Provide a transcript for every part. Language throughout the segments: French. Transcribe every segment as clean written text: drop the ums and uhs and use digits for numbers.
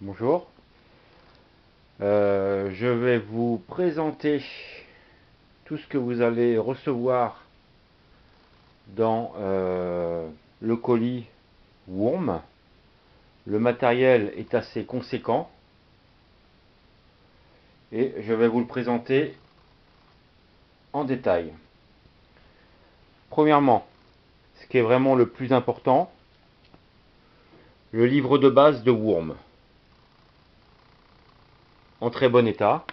Bonjour. Je vais vous présenter tout ce que vous allez recevoir dans le colis Worm. Le matériel est assez conséquent et je vais vous le présenter en détail. Premièrement, ce qui est vraiment le plus important, le livre de base de Worm, en très bon état.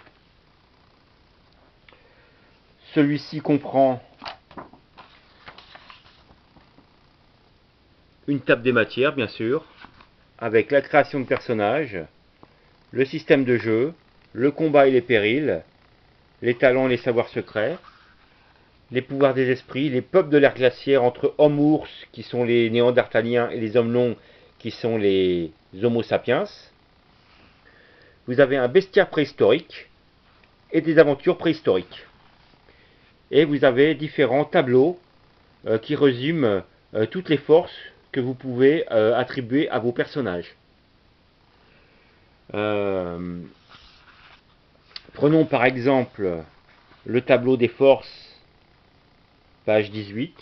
Celui-ci comprend une table des matières, bien sûr, avec la création de personnages, le système de jeu, le combat et les périls, les talents et les savoirs secrets, les pouvoirs des esprits, les peuples de l'ère glaciaire entre hommes-ours, qui sont les néandertaliens, et les hommes longs, qui sont les homo sapiens. Vous avez un bestiaire préhistorique et des aventures préhistoriques. Et vous avez différents tableaux qui résument toutes les forces que vous pouvez attribuer à vos personnages. Prenons par exemple le tableau des forces, page 18.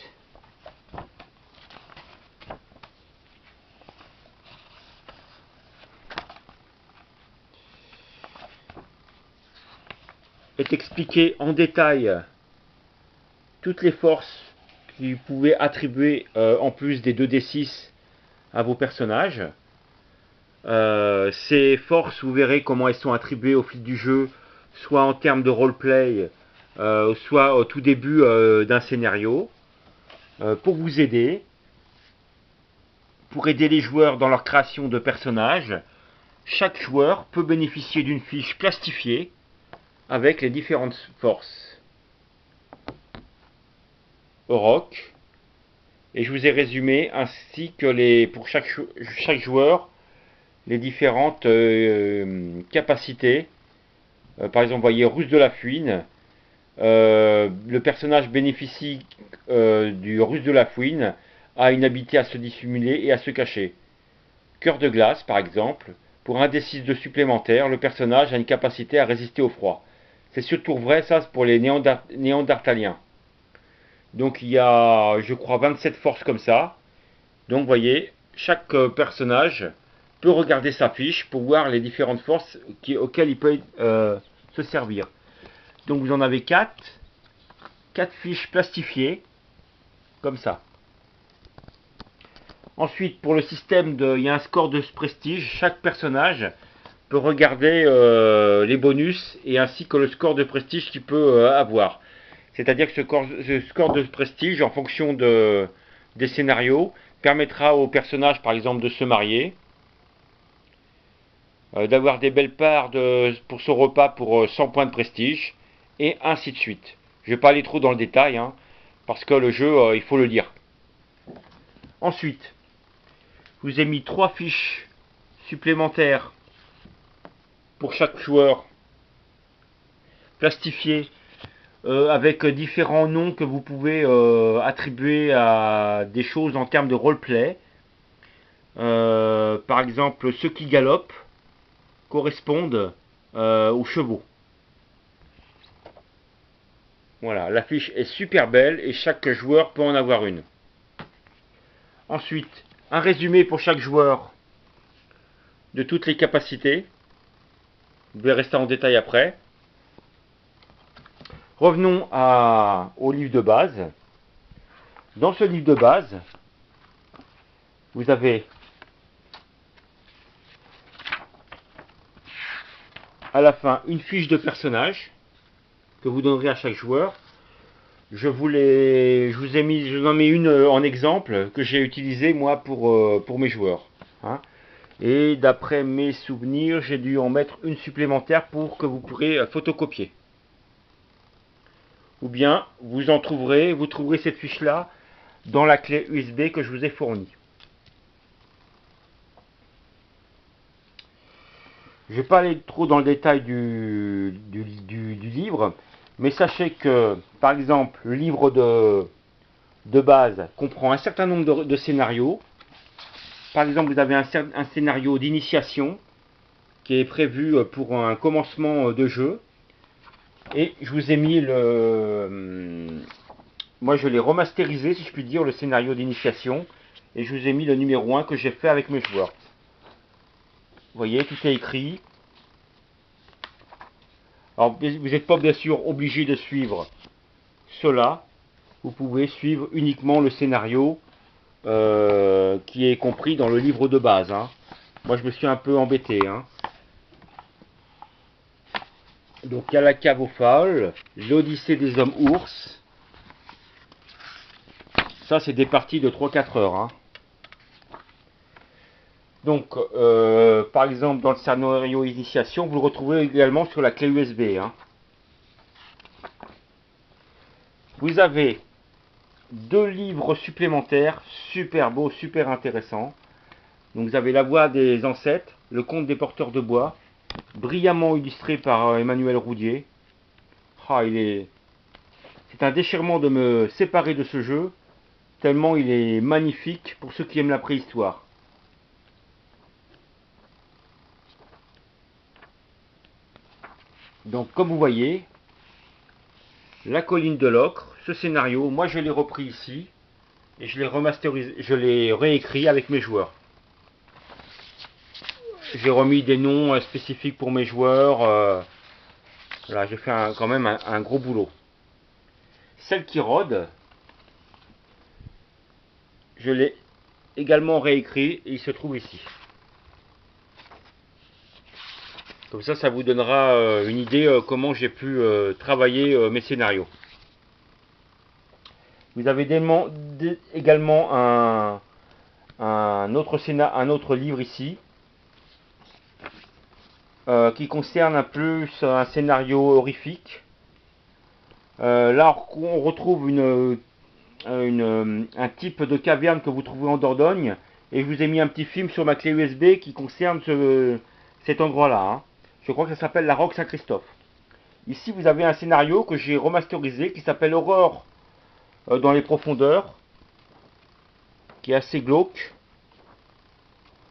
Est expliqué en détail toutes les forces que vous pouvez attribuer en plus des 2d6 à vos personnages. Ces forces, vous verrez comment elles sont attribuées au fil du jeu, soit en termes de roleplay, soit au tout début d'un scénario, pour vous aider, pour aider les joueurs dans leur création de personnages. Chaque joueur peut bénéficier d'une fiche plastifiée avec les différentes forces Auroch, et je vous ai résumé ainsi que pour chaque joueur les différentes capacités. Par exemple, vous voyez Ruse de la Fouine. Le personnage bénéficie du Ruse de la Fouine, a une habilité à se dissimuler et à se cacher. Cœur de glace, par exemple. Pour un D6 de supplémentaire, le personnage a une capacité à résister au froid. C'est surtout vrai, ça, pour les néandertaliens. Donc il y a, je crois, 27 forces comme ça. Donc vous voyez, chaque personnage peut regarder sa fiche pour voir les différentes forces auxquelles il peut se servir. Donc vous en avez 4 fiches plastifiées, comme ça. Ensuite, pour le système, il y a un score de prestige. Chaque personnage peut regarder les bonus et ainsi que le score de prestige qu'il peut avoir. C'est-à-dire que ce score de prestige, en fonction des scénarios, permettra au personnage, par exemple, de se marier, d'avoir des belles parts pour son repas pour 100 points de prestige, et ainsi de suite. Je ne vais pas aller trop dans le détail, hein, parce que le jeu, il faut le lire. Ensuite, je vous ai mis 3 fiches supplémentaires pour chaque joueur, plastifiées, avec différents noms que vous pouvez attribuer à des choses en termes de roleplay. Par exemple, ceux qui galopent correspondent aux chevaux. Voilà, la fiche est super belle et chaque joueur peut en avoir une. Ensuite, un résumé pour chaque joueur de toutes les capacités. Vous pouvez rester en détail après. Revenons au livre de base. Dans ce livre de base, vous avez à la fin une fiche de personnage que vous donnerez à chaque joueur. Je vous en mets une en exemple que j'ai utilisée moi pour mes joueurs. Hein. Et d'après mes souvenirs, j'ai dû en mettre une supplémentaire pour que vous pourrez photocopier. Ou bien vous trouverez cette fiche là dans la clé USB que je vous ai fournie. Je ne vais pas aller trop dans le détail du livre, mais sachez que, par exemple, le livre de base comprend un certain nombre de scénarios. Par exemple, vous avez un scénario d'initiation, qui est prévu pour un commencement de jeu. Et je vous ai mis moi je l'ai remasterisé, si je puis dire, le scénario d'initiation. Et je vous ai mis le numéro 1 que j'ai fait avec mes joueurs. Vous voyez, tout est écrit. Alors vous n'êtes pas bien sûr obligé de suivre cela. Vous pouvez suivre uniquement le scénario qui est compris dans le livre de base. Hein. Moi je me suis un peu embêté. Hein. Donc il y a la cave aux faules, l'Odyssée des hommes ours. Ça c'est des parties de 3-4 heures. Hein. Donc par exemple dans le scénario initiation, vous le retrouvez également sur la clé USB. Hein. Vous avez 2 livres supplémentaires, super beaux, super intéressants. Donc vous avez La Voix des ancêtres, Le conte des porteurs de bois, brillamment illustré par Emmanuel Roudier. Ah, c'est un déchirement de me séparer de ce jeu, tellement il est magnifique pour ceux qui aiment la préhistoire. Donc comme vous voyez, La colline de l'ocre, ce scénario, moi je l'ai repris ici, et je l'ai remasterisé, je l'ai réécrit avec mes joueurs. J'ai remis des noms spécifiques pour mes joueurs. Voilà, j'ai fait quand même un gros boulot. Celle qui rôde, je l'ai également réécrit et il se trouve ici. Comme ça vous donnera une idée comment j'ai pu travailler mes scénarios. Vous avez également un autre livre ici qui concerne un peu un scénario horrifique. Là on retrouve un type de caverne que vous trouvez en Dordogne, et je vous ai mis un petit film sur ma clé USB qui concerne cet endroit là. Hein. Je crois que ça s'appelle la Roque Saint-Christophe. Ici vous avez un scénario que j'ai remasterisé qui s'appelle Aurore dans les profondeurs, qui est assez glauque,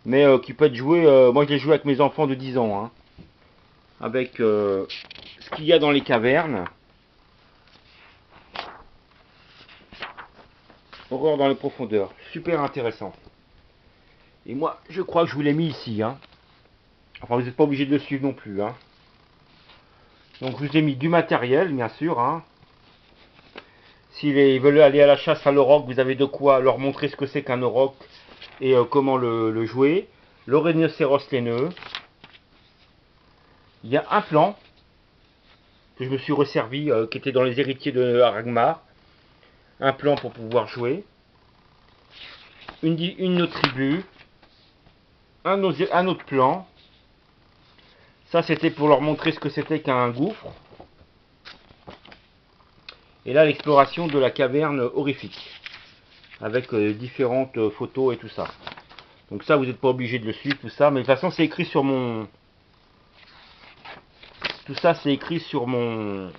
mais qui peut être joué, moi je l'ai joué avec mes enfants de 10 ans, hein, avec ce qu'il y a dans les cavernes. Aurore dans les profondeurs, super intéressant. Et moi je crois que je vous l'ai mis ici, hein. Enfin vous n'êtes pas obligé de le suivre non plus, hein. Donc je vous ai mis du matériel bien sûr, hein. S'ils veulent aller à la chasse à l'auroch, vous avez de quoi leur montrer ce que c'est qu'un auroch et comment le jouer. Le rhinocéros laineux. Il y a un plan que je me suis resservi, qui était dans les héritiers de Aragmar. Un plan pour pouvoir jouer. Une tribu. Un autre plan. Ça c'était pour leur montrer ce que c'était qu'un gouffre. Et là l'exploration de la caverne horrifique. Avec différentes photos et tout ça. Donc ça vous n'êtes pas obligé de le suivre tout ça. Mais de toute façon c'est écrit sur mon... Tout ça c'est écrit sur ma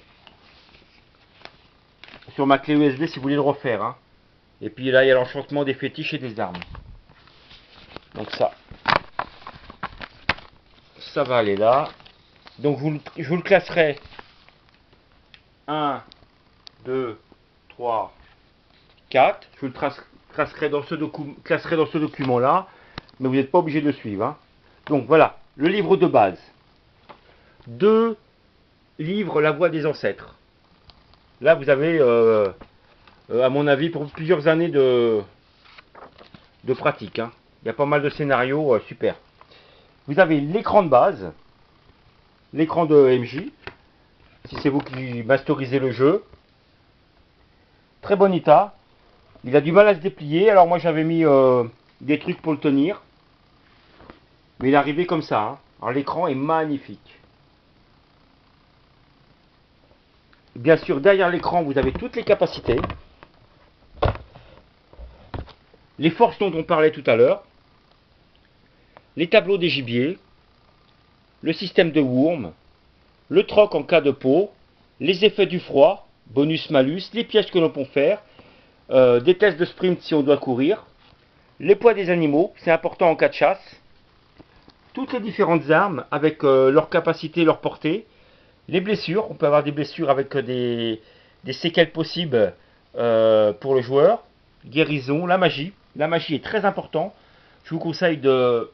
clé USB si vous voulez le refaire. Hein. Et puis là il y a l'enchantement des fétiches et des armes. Donc ça va aller là. Donc je vous le classerai 1, 2, 3, 4. Je vous le classerai dans ce document là. Mais vous n'êtes pas obligé de le suivre. Hein. Donc voilà, le livre de base. 2 livres La Voix des ancêtres. Là vous avez à mon avis pour plusieurs années de pratique. Hein. Il y a pas mal de scénarios super. Vous avez l'écran de base, l'écran de MJ, si c'est vous qui masterisez le jeu. Très bon état. Il a du mal à se déplier, alors moi j'avais mis des trucs pour le tenir. Mais il est arrivé comme ça. Hein. Alors l'écran est magnifique. Bien sûr, derrière l'écran, vous avez toutes les capacités. Les forces dont on parlait tout à l'heure. Les tableaux des gibiers, le système de Wurm, le troc en cas de peau, les effets du froid, bonus-malus, les pièges que l'on peut faire, des tests de sprint si on doit courir, les poids des animaux, c'est important en cas de chasse, toutes les différentes armes avec leur capacité, leur portée. Les blessures, on peut avoir des blessures avec des séquelles possibles pour le joueur. Guérison, la magie. La magie est très important. Je vous conseille de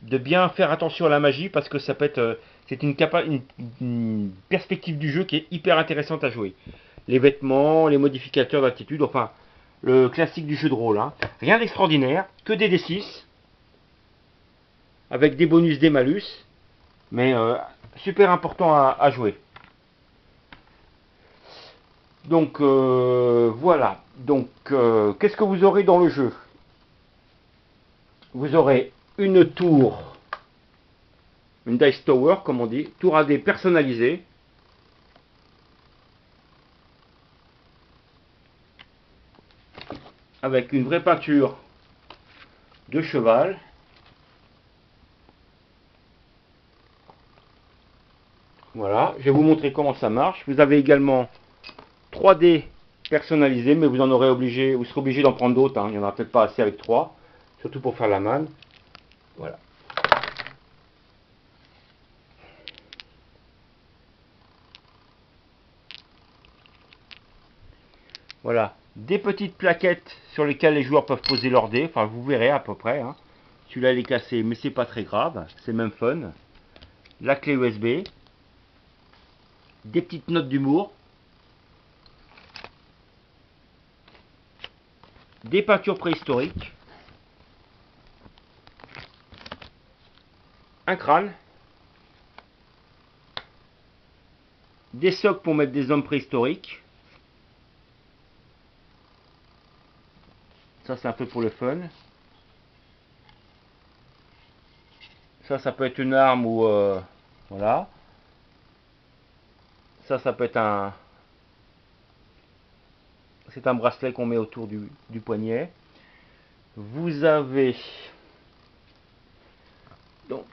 bien faire attention à la magie parce que ça peut être c'est une perspective du jeu qui est hyper intéressante à jouer. Les vêtements, les modificateurs d'attitude, enfin le classique du jeu de rôle. Hein. Rien d'extraordinaire, que des D6 avec des bonus, des malus, mais super important à jouer. Donc voilà. Donc qu'est-ce que vous aurez dans le jeu? Vous aurez une tour, une dice tower comme on dit, tour à dés personnalisée. Avec une vraie peinture de cheval. Voilà, je vais vous montrer comment ça marche. Vous avez également 3 dés personnalisés, mais vous serez obligé d'en prendre d'autres. Hein. Il n'y en aura peut-être pas assez avec 3, surtout pour faire la manne. Voilà. Voilà, des petites plaquettes sur lesquelles les joueurs peuvent poser leurs dés. Enfin, vous verrez à peu près. Hein. Celui-là, il est cassé, mais c'est pas très grave. C'est même fun. La clé USB. Des petites notes d'humour. Des peintures préhistoriques. Un crâne. Des socles pour mettre des hommes préhistoriques. Ça, c'est un peu pour le fun. Ça peut être une arme ou... voilà. Ça peut être un... C'est un bracelet qu'on met autour du poignet. Vous avez... donc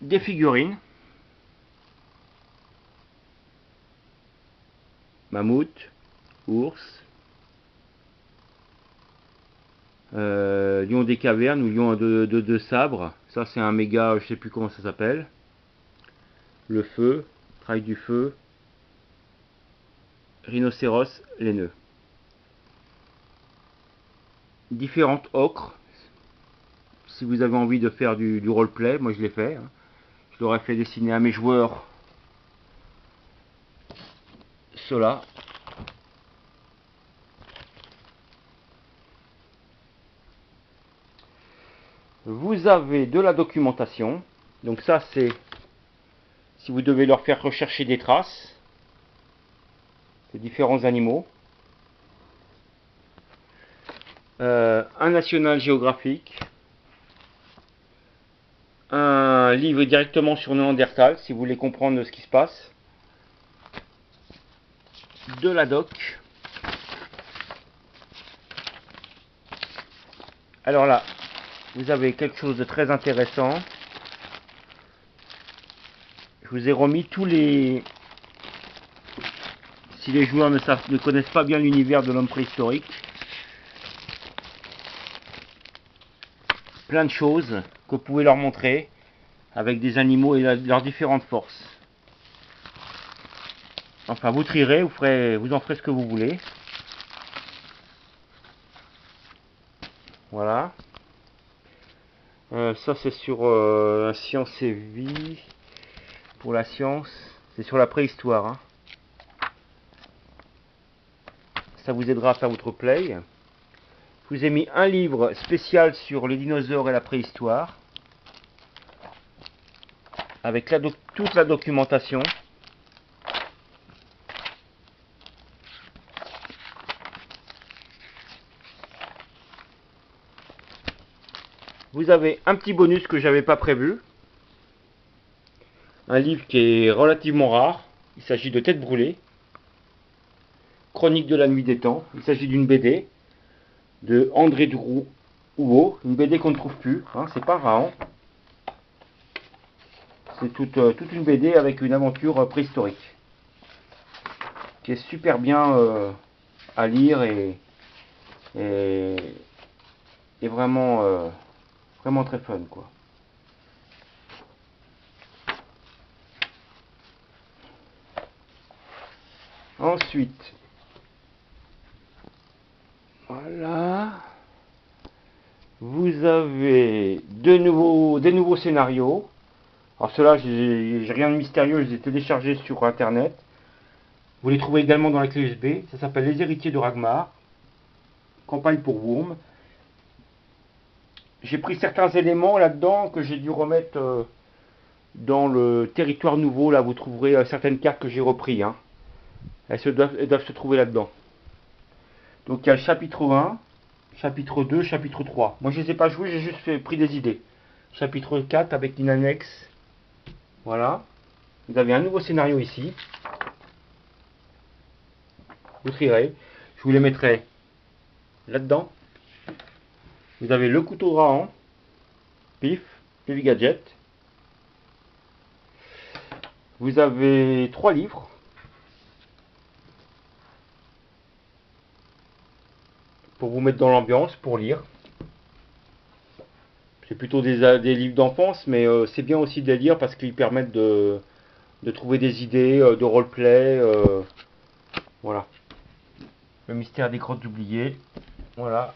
des figurines. Mammouth, ours, lion des cavernes ou lion de sabre. Ça c'est un méga, je sais plus comment ça s'appelle. Le feu, trail du feu. Rhinocéros laineux. Différentes ocres. Si vous avez envie de faire du roleplay, moi je l'ai fait. Hein. Je l'aurais fait dessiner à mes joueurs. Cela. Vous avez de la documentation. Donc ça c'est si vous devez leur faire rechercher des traces de différents animaux. Un National Geographic. Un livre directement sur Néandertal si vous voulez comprendre ce qui se passe. De la doc. Alors là, vous avez quelque chose de très intéressant. Je vous ai remis tous les... Si les joueurs ne connaissent pas bien l'univers de l'homme préhistorique. Plein de choses que vous pouvez leur montrer avec des animaux et leurs différentes forces. Enfin, vous trierez, vous en ferez ce que vous voulez. Voilà. Ça c'est sur la science et vie. Pour la science, c'est sur la préhistoire. Hein. Ça vous aidera à faire votre play. Je vous ai mis un livre spécial sur les dinosaures et la préhistoire. Avec toute la documentation. Vous avez un petit bonus que j'avais pas prévu. Un livre qui est relativement rare. Il s'agit de Tête brûlée. Chronique de la nuit des temps. Il s'agit d'une BD de André Drouot. Une BD qu'on ne trouve plus. Hein, c'est pas rare. C'est toute une BD avec une aventure préhistorique. Qui est super bien à lire et vraiment, vraiment très fun quoi. Ensuite, voilà, vous avez des nouveaux scénarios. Alors ceux-là, j'ai rien de mystérieux, je les ai téléchargés sur internet. Vous les trouvez également dans la clé USB. Ça s'appelle Les Héritiers de Ragmar. Campagne pour Wurm. J'ai pris certains éléments là-dedans que j'ai dû remettre dans le territoire nouveau. Là, vous trouverez certaines cartes que j'ai repris. Hein. Elles doivent se trouver là-dedans. Donc il y a le chapitre 1, chapitre 2, chapitre 3. Moi, je ne les ai pas joués, j'ai juste pris des idées. Chapitre 4 avec une annexe. Voilà. Vous avez un nouveau scénario ici. Vous trierez. Je vous les mettrai là-dedans. Vous avez le couteau Rahan, pif, le gadget. Vous avez 3 livres. Pour vous mettre dans l'ambiance, pour lire. C'est plutôt des livres d'enfance, mais c'est bien aussi de les lire parce qu'ils permettent de trouver des idées, de roleplay. Voilà. Le mystère des grottes oubliées. Voilà.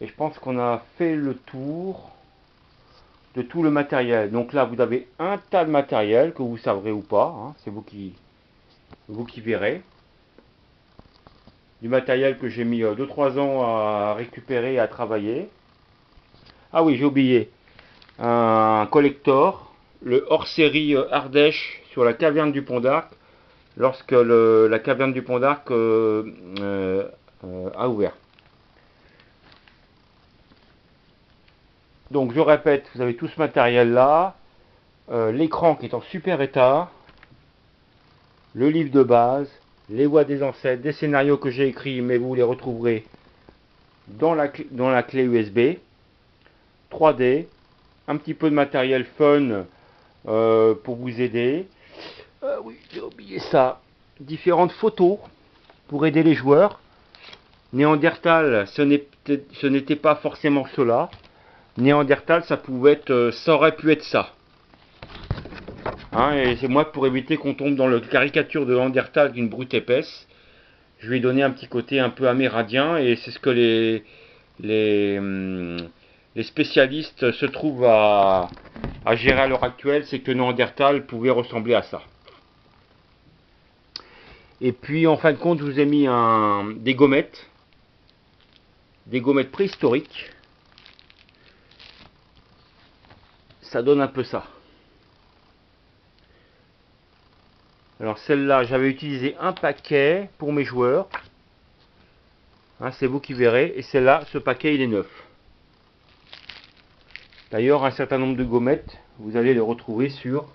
Et je pense qu'on a fait le tour de tout le matériel. Donc là, vous avez un tas de matériel que vous savrez ou pas. Hein, c'est vous qui verrez. Du matériel que j'ai mis 2-3 ans à récupérer et à travailler. Ah oui, j'ai oublié. Un collector. Le hors-série Ardèche sur la caverne du Pont d'Arc. Lorsque la caverne du Pont d'Arc a ouvert. Donc je répète, vous avez tout ce matériel là, l'écran qui est en super état, le livre de base, les voix des ancêtres, des scénarios que j'ai écrits, mais vous les retrouverez dans la clé USB, 3D, un petit peu de matériel fun pour vous aider. Oui, j'ai oublié ça. Différentes photos pour aider les joueurs. Néandertal, ce n'était pas forcément cela. Néandertal, ça aurait pu être ça. Hein, et c'est moi, pour éviter qu'on tombe dans la caricature de Néandertal d'une brute épaisse, je lui ai donné un petit côté un peu amérindien, et c'est ce que les spécialistes se trouvent à gérer à l'heure actuelle, c'est que Néandertal pouvait ressembler à ça. Et puis en fin de compte, je vous ai mis des gommettes préhistoriques. Ça donne un peu ça. Alors celle-là, j'avais utilisé un paquet pour mes joueurs. Hein, c'est vous qui verrez. Et celle-là, ce paquet, il est neuf. D'ailleurs, un certain nombre de gommettes, vous allez les retrouver sur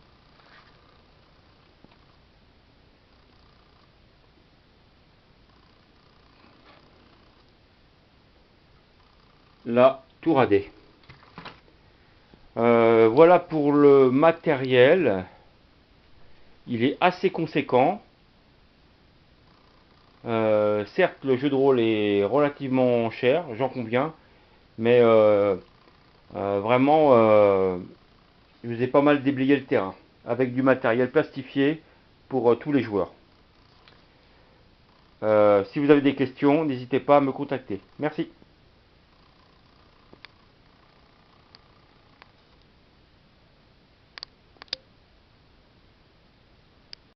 la tour AD. Voilà pour le matériel. Il est assez conséquent. Certes, le jeu de rôle est relativement cher, j'en conviens, mais vraiment, je vous ai pas mal déblayé le terrain avec du matériel plastifié pour tous les joueurs. Si vous avez des questions, n'hésitez pas à me contacter. Merci.